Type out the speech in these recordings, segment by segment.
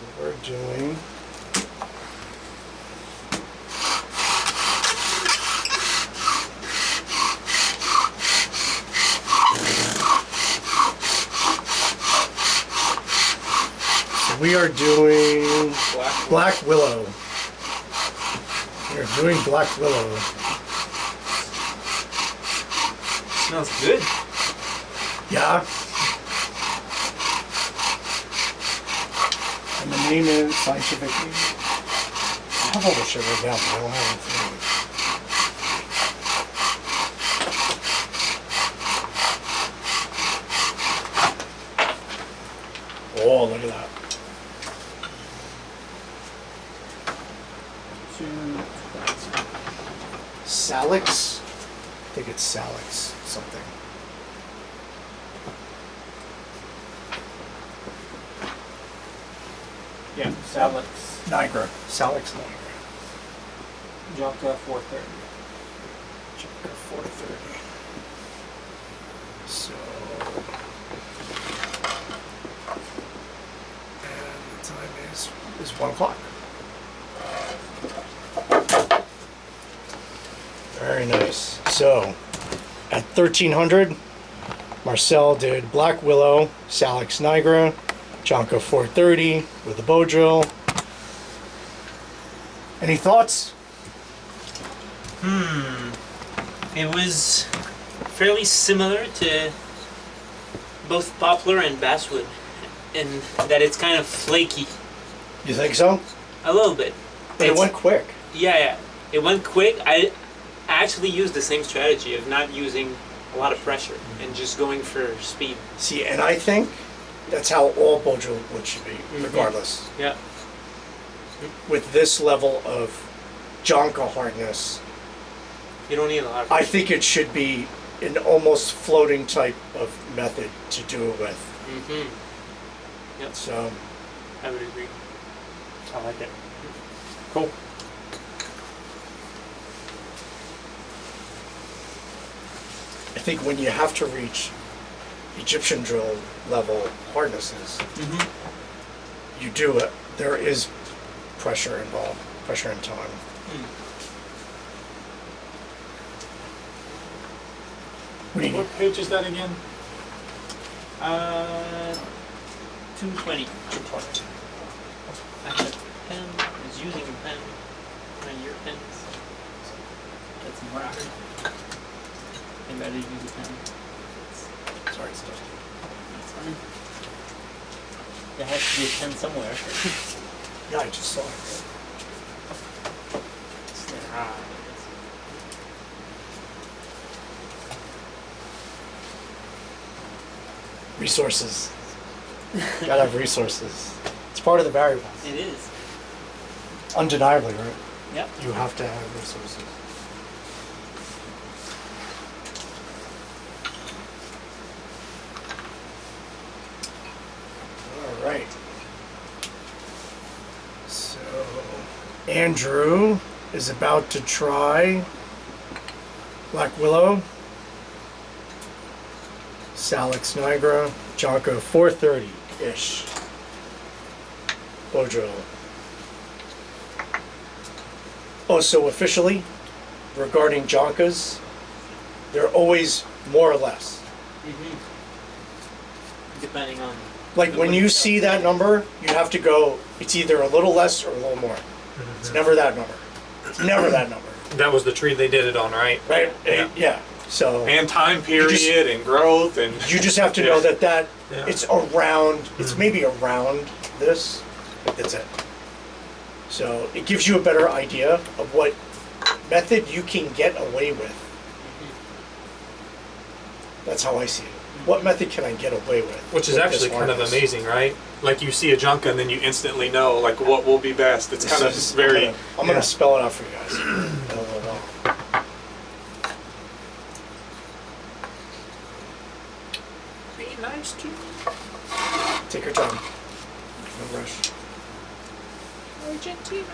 So we're doing we are doing Black Willow. We are doing Black Willow. Smells good. Yeah. And the name is scientific. I have all the shit right now, but I don't have anything. Oh, look at that. Salix? I think it's Salix something. Yeah, Salix. Nigra. Salix Nigra. Jonka 430. Jonka 430. So. And the time is 1 o'clock. Very nice. So, at 1300, Marcel did Black Willow, Salix Nigra, Jonka 430 with the bow drill. Any thoughts? It was fairly similar to both poplar and basswood, in that it's kind of flaky. You think so? A little bit. But it went quick. Yeah. It went quick. I actually used the same strategy of not using a lot of pressure and just going for speed. See, and I think that's how all bow drill wood should be, regardless. Yeah. With this level of Jonka hardness, You don't need a lot of I pressure. think it should be an almost floating type of method to do it with. Yep. So, I would agree. I like it. Cool. I think when you have to reach Egyptian drill level hardnesses, you do it. There is pressure involved, pressure and time. What do you need? What page is that again? 220. 220. I had a pen. I was using a pen. One of your pens. Get some rock. I'd rather use a pen. Sorry, it's dusty. That's fine. There has to be a pen somewhere. Yeah, I just saw it. It's there. Ah, Resources. Gotta have resources. It's part of the variables. it is. Undeniably, right? Yep. You have to have resources. All right. So, Andrew is about to try Black Willow, Salix Nigra, Jonka 430-ish. Bow drill. Oh, so officially, regarding Jonkas, they're always more or less. Depending on. Like when you see that number, you have to go, it's either a little less or a little more. It's never that number. It's never that number. That was the tree they did it on, right? Right? Yeah. Yeah. So And time period and growth and you just have to know that Yeah. it's around, it's maybe around this, but that's it. So it gives you a better idea of what method you can get away with. That's how I see it. What method can I get away with? which is with actually this kind of hardness? amazing, right? Like you see a Jonka and then you instantly know like what will be best. It's kind of This is- very. I'm gonna spell it out for you guys. LOL. Be nice to. Take your time. No rush. Argentina.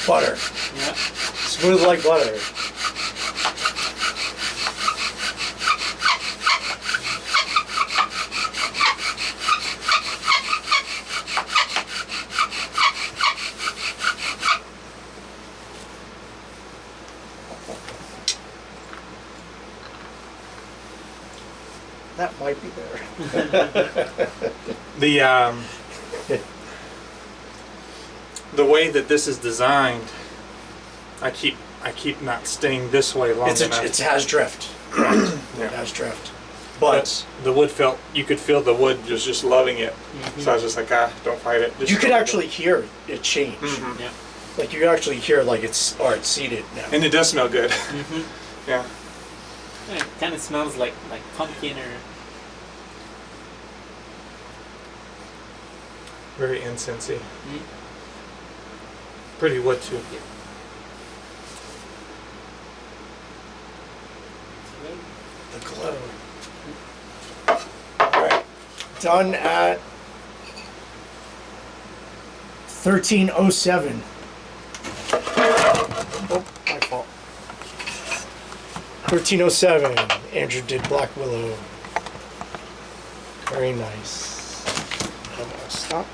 butter. Yeah. Smooth like butter. That might be there. The way that this is designed, I keep not staying this way long enough. It has drift. Correct. Yeah. It has drift. But The wood you could feel the wood was just loving it. So I was just like, don't fight it. Just you could go. actually hear it change. Mhm. Yeah. Like you can actually hear like it's seated now. And it does smell good. Mm-hmm. Yeah. It kind of smells like pumpkin or. Very incensey. Mm. Pretty wood too. The glow. Alright. Done at 13:07. Oh, my fault. 13:07. Andrew did Black Willow. Very nice. I'm gonna stop.